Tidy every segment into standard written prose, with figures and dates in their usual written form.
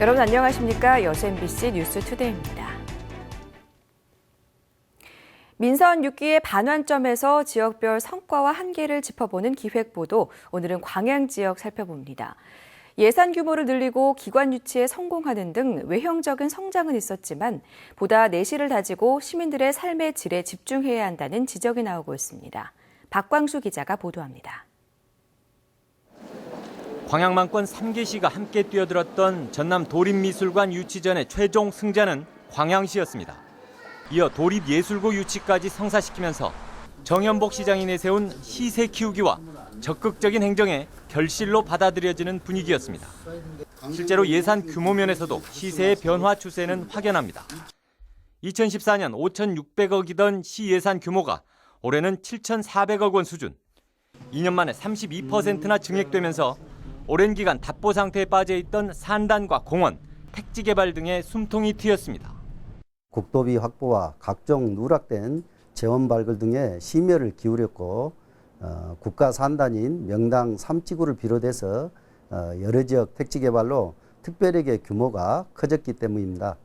여러분 안녕하십니까? 여수 MBC 뉴스투데이입니다. 민선 6기의 반환점에서 지역별 성과와 한계를 짚어보는 기획보도, 오늘은 광양 지역 살펴봅니다. 예산 규모를 늘리고 기관 유치에 성공하는 등 외형적인 성장은 있었지만 보다 내실을 다지고 시민들의 삶의 질에 집중해야 한다는 지적이 나오고 있습니다. 박광수 기자가 보도합니다. 광양만권 3개시가 함께 뛰어들었던 전남 도립미술관 유치전의 최종 승자는 광양시였습니다. 이어 도립예술고 유치까지 성사시키면서 정연복 시장이 내세운 시세 키우기와 적극적인 행정에 결실로 받아들여지는 분위기였습니다. 실제로 예산 규모 면에서도 시세의 변화 추세는 확연합니다. 2014년 5,600억이던 시 예산 규모가 올해는 7,400억 원 수준. 2년 만에 32%나 증액되면서 오랜 기간 답보 상태에 빠져있던 산단과 공원, 택지 개발 등의 숨통이 트였습니다. 국도비 확보와 각종 누락된 재원 발굴 등에 심혈을 기울였고 국가 산단인 명당 3지구를 비롯해서 여러 지역 택지 개발로 특별하게 규모가 커졌기 때문입니다.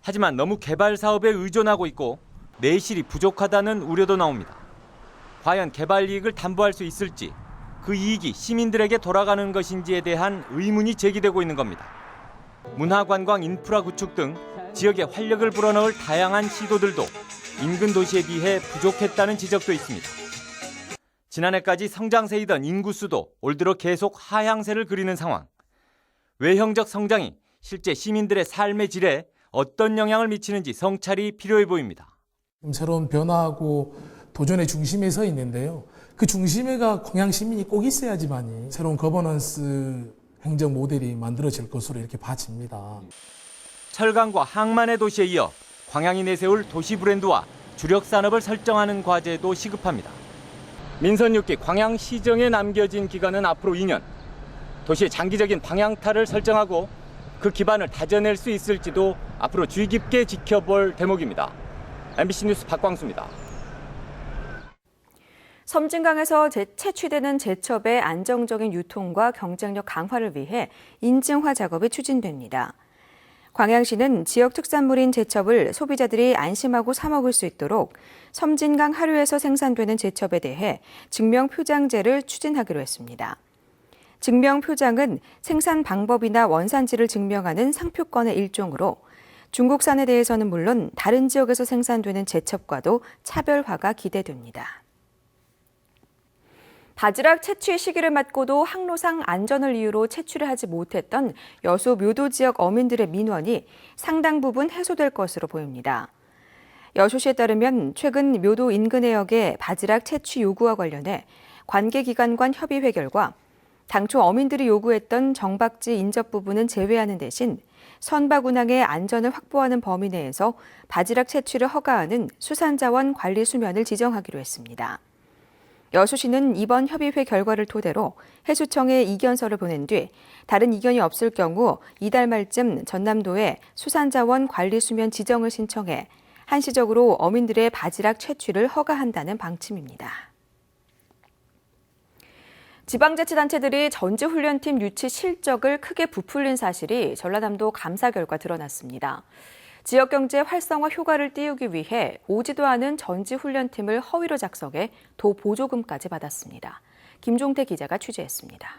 하지만 너무 개발 사업에 의존하고 있고 내실이 부족하다는 우려도 나옵니다. 과연 개발 이익을 담보할 수 있을지, 그 이익이 시민들에게 돌아가는 것인지에 대한 의문이 제기되고 있는 겁니다. 문화관광 인프라 구축 등 지역에 활력을 불어넣을 다양한 시도들도 인근 도시에 비해 부족했다는 지적도 있습니다. 지난해까지 성장세이던 인구수도 올 들어 계속 하향세를 그리는 상황. 외형적 성장이 실제 시민들의 삶의 질에 어떤 영향을 미치는지 성찰이 필요해 보입니다. 새로운 변화하고 도전의 중심에 서 있는데요. 그 중심에가 광양 시민이 꼭 있어야지만이 새로운 거버넌스 행정 모델이 만들어질 것으로 이렇게 봐집니다. 철강과 항만의 도시에 이어 광양이 내세울 도시 브랜드와 주력 산업을 설정하는 과제도 시급합니다. 민선 6기 광양시정에 남겨진 기간은 앞으로 2년. 도시의 장기적인 방향타를 설정하고 그 기반을 다져낼 수 있을지도 앞으로 주의 깊게 지켜볼 대목입니다. MBC 뉴스 박광수입니다. 섬진강에서 채취되는 제첩의 안정적인 유통과 경쟁력 강화를 위해 인증화 작업이 추진됩니다. 광양시는 지역 특산물인 제첩을 소비자들이 안심하고 사 먹을 수 있도록 섬진강 하류에서 생산되는 제첩에 대해 증명표장제를 추진하기로 했습니다. 증명표장은 생산 방법이나 원산지를 증명하는 상표권의 일종으로 중국산에 대해서는 물론 다른 지역에서 생산되는 제첩과도 차별화가 기대됩니다. 바지락 채취 시기를 맞고도 항로상 안전을 이유로 채취를 하지 못했던 여수 묘도 지역 어민들의 민원이 상당 부분 해소될 것으로 보입니다. 여수시에 따르면 최근 묘도 인근 해역의 바지락 채취 요구와 관련해 관계기관 간 협의회 결과 당초 어민들이 요구했던 정박지 인접 부분은 제외하는 대신 선박 운항의 안전을 확보하는 범위 내에서 바지락 채취를 허가하는 수산자원 관리 수면을 지정하기로 했습니다. 여수시는 이번 협의회 결과를 토대로 해수청에 이견서를 보낸 뒤 다른 이견이 없을 경우 이달 말쯤 전남도에 수산자원 관리 수면 지정을 신청해 한시적으로 어민들의 바지락 채취를 허가한다는 방침입니다. 지방자치단체들이 전지훈련팀 유치 실적을 크게 부풀린 사실이 전라남도 감사 결과 드러났습니다. 지역경제 활성화 효과를 띄우기 위해 오지도 않은 전지훈련팀을 허위로 작성해 도 보조금까지 받았습니다. 김종태 기자가 취재했습니다.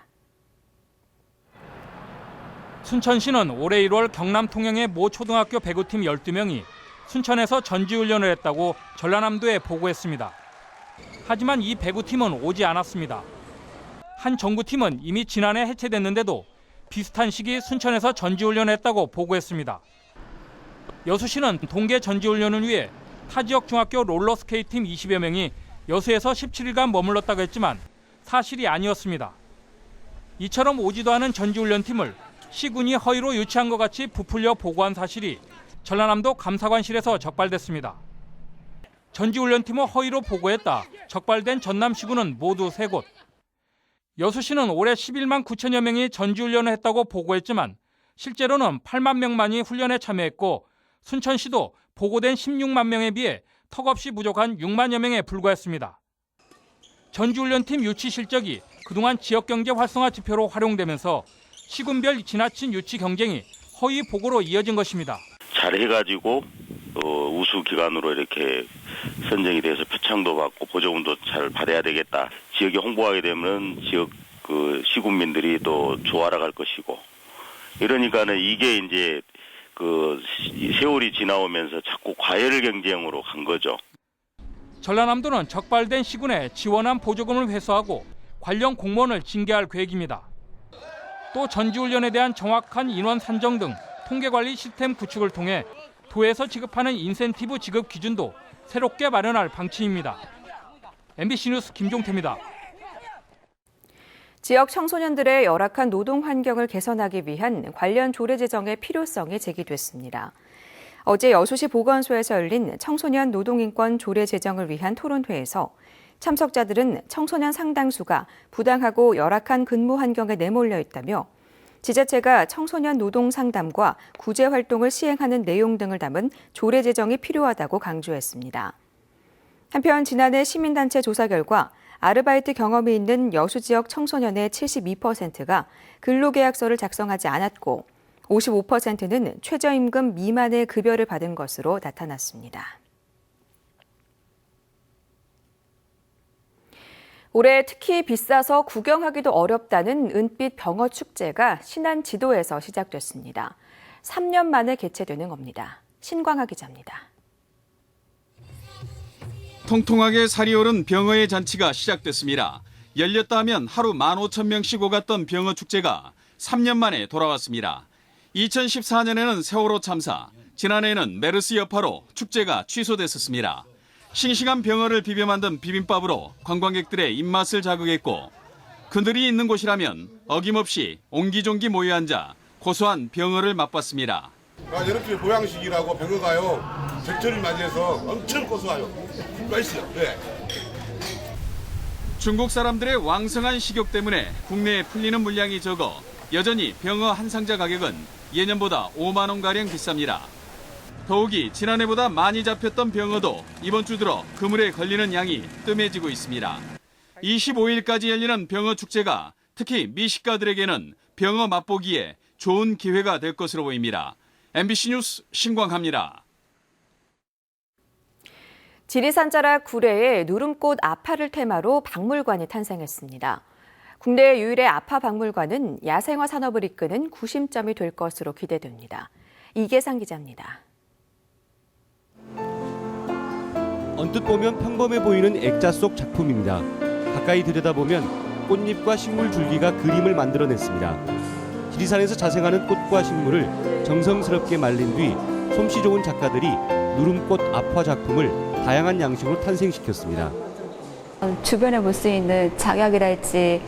순천시는 올해 1월 경남 통영의 모 초등학교 배구팀 12명이 순천에서 전지훈련을 했다고 전라남도에 보고했습니다. 하지만 이 배구팀은 오지 않았습니다. 한 정부팀은 이미 지난해 해체됐는데도 비슷한 시기 순천에서 전지훈련을 했다고 보고했습니다. 여수시는 동계 전지훈련을 위해 타 지역 중학교 롤러스케이트팀 20여 명이 여수에서 17일간 머물렀다고 했지만 사실이 아니었습니다. 이처럼 오지도 않은 전지훈련팀을 시군이 허위로 유치한 것 같이 부풀려 보고한 사실이 전라남도 감사관실에서 적발됐습니다. 전지훈련팀을 허위로 보고했다 적발된 전남시군은 모두 3곳. 여수시는 올해 11만 9천여 명이 전지훈련을 했다고 보고했지만 실제로는 8만 명만이 훈련에 참여했고 순천시도 보고된 16만 명에 비해 턱없이 부족한 6만여 명에 불과했습니다. 전지훈련팀 유치 실적이 그동안 지역경제 활성화 지표로 활용되면서 시군별 지나친 유치 경쟁이 허위 보고로 이어진 것입니다. 잘해가지고 우수 기관으로 이렇게 선정이 돼서 표창도 받고 보조금도 잘 받아야 되겠다. 지역에 홍보하게 되면 지역 그 시군민들이 또 좋아라 갈 것이고 이러니까는 이게 이제 그 세월이 지나오면서 자꾸 과열 경쟁으로 간 거죠. 전라남도는 적발된 시군에 지원한 보조금을 회수하고 관련 공무원을 징계할 계획입니다. 또 전지훈련에 대한 정확한 인원 산정 등 통계관리 시스템 구축을 통해 도에서 지급하는 인센티브 지급 기준도 새롭게 마련할 방침입니다. MBC 뉴스 김종태입니다. 지역 청소년들의 열악한 노동 환경을 개선하기 위한 관련 조례 제정의 필요성이 제기됐습니다. 어제 여수시 보건소에서 열린 청소년 노동인권 조례 제정을 위한 토론회에서 참석자들은 청소년 상당수가 부당하고 열악한 근무 환경에 내몰려 있다며 지자체가 청소년 노동 상담과 구제 활동을 시행하는 내용 등을 담은 조례 제정이 필요하다고 강조했습니다. 한편 지난해 시민단체 조사 결과 아르바이트 경험이 있는 여수 지역 청소년의 72%가 근로계약서를 작성하지 않았고 55%는 최저임금 미만의 급여를 받은 것으로 나타났습니다. 올해 특히 비싸서 구경하기도 어렵다는 은빛 병어 축제가 신안 지도에서 시작됐습니다. 3년 만에 개최되는 겁니다. 신광하 기자입니다. 통통하게 살이 오른 병어의 잔치가 시작됐습니다. 열렸다 하면 하루 15,000명씩 오갔던 병어 축제가 3년 만에 돌아왔습니다. 2014년에는 세월호 참사, 지난해에는 메르스 여파로 축제가 취소됐었습니다. 싱싱한 병어를 비벼 만든 비빔밥으로 관광객들의 입맛을 자극했고 그늘이 있는 곳이라면 어김없이 옹기종기 모여 앉아 고소한 병어를 맛봤습니다. 이렇게 보양식이라고 병어가요. 제철을 맞이해서 엄청 고소해요. 맛있어요. 네. 중국 사람들의 왕성한 식욕 때문에 국내에 풀리는 물량이 적어 여전히 병어 한 상자 가격은 예년보다 5만 원가량 비쌉니다. 더욱이 지난해보다 많이 잡혔던 병어도 이번 주 들어 그물에 걸리는 양이 뜸해지고 있습니다. 25일까지 열리는 병어 축제가 특히 미식가들에게는 병어 맛보기에 좋은 기회가 될 것으로 보입니다. MBC 뉴스 신광하입니다. 지리산 자락 구례에 누름꽃 아파를 테마로 박물관이 탄생했습니다. 국내 유일의 아파 박물관은 야생화 산업을 이끄는 구심점이 될 것으로 기대됩니다. 이계상 기자입니다. 언뜻 보면 평범해 보이는 액자 속 작품입니다. 가까이 들여다보면 꽃잎과 식물 줄기가 그림을 만들어냈습니다. 지리산에서 자생하는 꽃과 식물을 정성스럽게 말린 뒤 솜씨 좋은 작가들이 누름꽃 아파 작품을 다양한 양식으로 탄생시켰습니다. 주변에 볼 수 있는 작약이랄지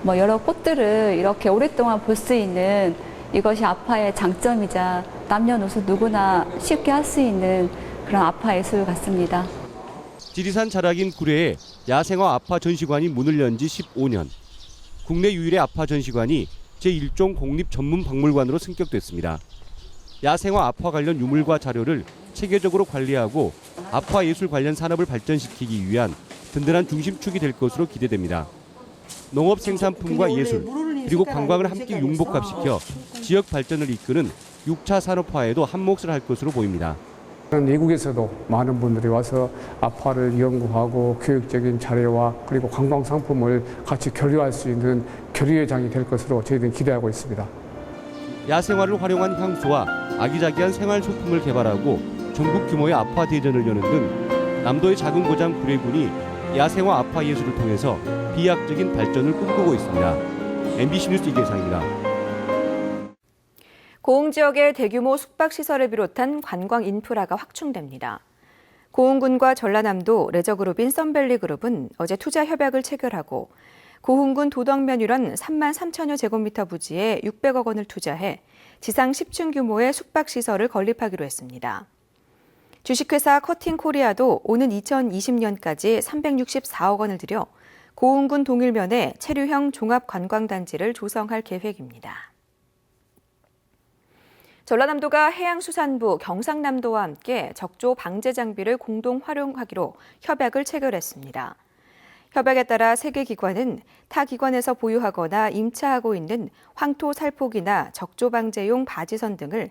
여러 꽃들을 이렇게 오랫동안 볼 수 있는 이것이 아파의 장점이자 남녀노소 누구나 쉽게 할 수 있는 그런 아파 예술 같습니다. 지리산 자락인 구례에 야생화 아파 전시관이 문을 연 지 15년. 국내 유일의 아파 전시관이 제1종 국립전문박물관으로 승격됐습니다. 야생화 아파 관련 유물과 자료를 체계적으로 관리하고 아파 예술 관련 산업을 발전시키기 위한 든든한 중심축이 될 것으로 기대됩니다. 농업 생산품과 예술, 그리고 관광을 함께 융복합시켜 지역 발전을 이끄는 6차 산업화에도 한몫을 할 것으로 보입니다. 외국에서도 많은 분들이 와서 아파를 연구하고 교육적인 자료와 그리고 관광 상품을 같이 교류할 수 있는 교류의 장이 될 것으로 저희들은 기대하고 있습니다. 야생화를 활용한 향수와 아기자기한 생활 소품을 개발하고 전국 규모의 아파 대전을 여는 등 남도의 작은 고장 구례군이 야생화 아파 예술을 통해서 비약적인 발전을 꿈꾸고 있습니다. MBC 뉴스 이계상입니다. 고흥 지역의 대규모 숙박시설을 비롯한 관광 인프라가 확충됩니다. 고흥군과 전라남도 레저그룹인 썬밸리그룹은 어제 투자 협약을 체결하고 고흥군 도덕면 일원 3만 3천여 제곱미터 부지에 600억 원을 투자해 지상 10층 규모의 숙박시설을 건립하기로 했습니다. 주식회사 커팅코리아도 오는 2020년까지 364억 원을 들여 고흥군 동일면에 체류형 종합관광단지를 조성할 계획입니다. 전라남도가 해양수산부, 경상남도와 함께 적조 방제 장비를 공동 활용하기로 협약을 체결했습니다. 협약에 따라 세 개 기관은 타 기관에서 보유하거나 임차하고 있는 황토 살포기나 적조 방제용 바지선 등을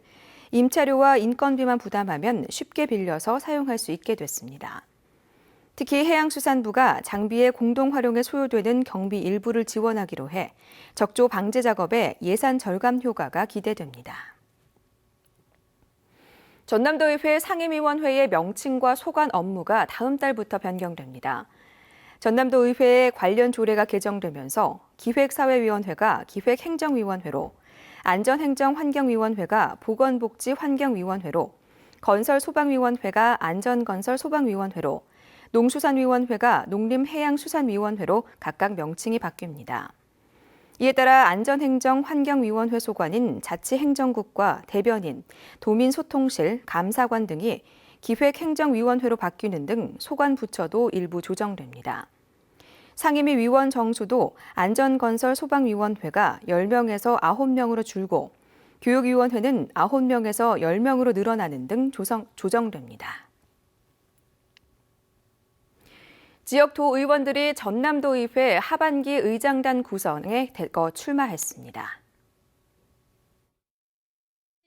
임차료와 인건비만 부담하면 쉽게 빌려서 사용할 수 있게 됐습니다. 특히 해양수산부가 장비의 공동 활용에 소요되는 경비 일부를 지원하기로 해 적조 방제 작업에 예산 절감 효과가 기대됩니다. 전남도의회 상임위원회의 명칭과 소관 업무가 다음 달부터 변경됩니다. 전남도의회의 관련 조례가 개정되면서 기획사회위원회가 기획행정위원회로, 안전행정환경위원회가 보건복지환경위원회로, 건설소방위원회가 안전건설소방위원회로, 농수산위원회가 농림해양수산위원회로 각각 명칭이 바뀝니다. 이에 따라 안전행정환경위원회 소관인 자치행정국과 대변인, 도민소통실, 감사관 등이 기획행정위원회로 바뀌는 등 소관 부처도 일부 조정됩니다. 상임위 위원 정수도 안전건설소방위원회가 10명에서 9명으로 줄고 교육위원회는 9명에서 10명으로 늘어나는 등 조정됩니다. 지역도 의원들이 전남도의회 하반기 의장단 구성에 대거 출마했습니다.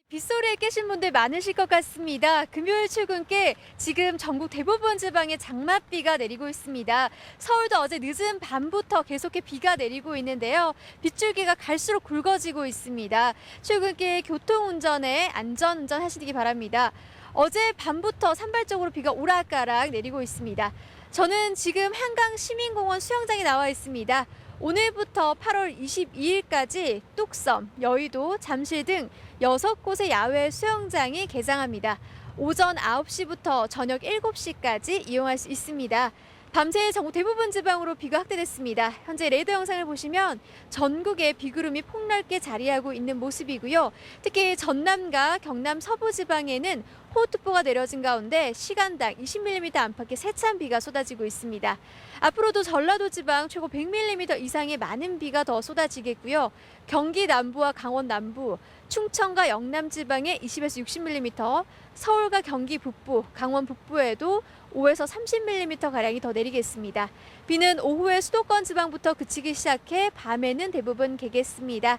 빗소리에 깨신 분들 많으실 것 같습니다. 금요일 출근길 지금 전국 대부분 지방에 장맛비가 내리고 있습니다. 서울도 어제 늦은 밤부터 계속해 비가 내리고 있는데요. 빗줄기가 갈수록 굵어지고 있습니다. 출근길 교통운전에 안전운전 하시기 바랍니다. 어제 밤부터 산발적으로 비가 오락가락 내리고 있습니다. 저는 지금 한강시민공원 수영장에 나와 있습니다. 오늘부터 8월 22일까지 뚝섬, 여의도, 잠실 등 6곳의 야외 수영장이 개장합니다. 오전 9시부터 저녁 7시까지 이용할 수 있습니다. 밤새 전국 대부분 지방으로 비가 확대됐습니다. 현재 레이더 영상을 보시면 전국에 비구름이 폭넓게 자리하고 있는 모습이고요. 특히 전남과 경남 서부 지방에는 호우특보가 내려진 가운데 시간당 20mm 안팎의 세찬 비가 쏟아지고 있습니다. 앞으로도 전라도 지방 최고 100mm 이상의 많은 비가 더 쏟아지겠고요. 경기 남부와 강원 남부, 충청과 영남 지방에 20에서 60mm, 서울과 경기 북부, 강원 북부에도 5에서 30mm가량이 더 내리겠습니다. 비는 오후에 수도권 지방부터 그치기 시작해 밤에는 대부분 개겠습니다.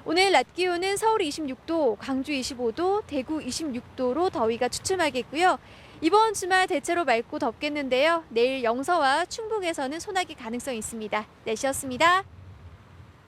오늘 낮 기온은 서울 26도, 광주 25도, 대구 26도로 더위가 주춤하겠고요. 이번 주말 대체로 맑고 덥겠는데요. 내일 영서와 충북에서는 소나기 가능성이 있습니다. 날씨였습니다.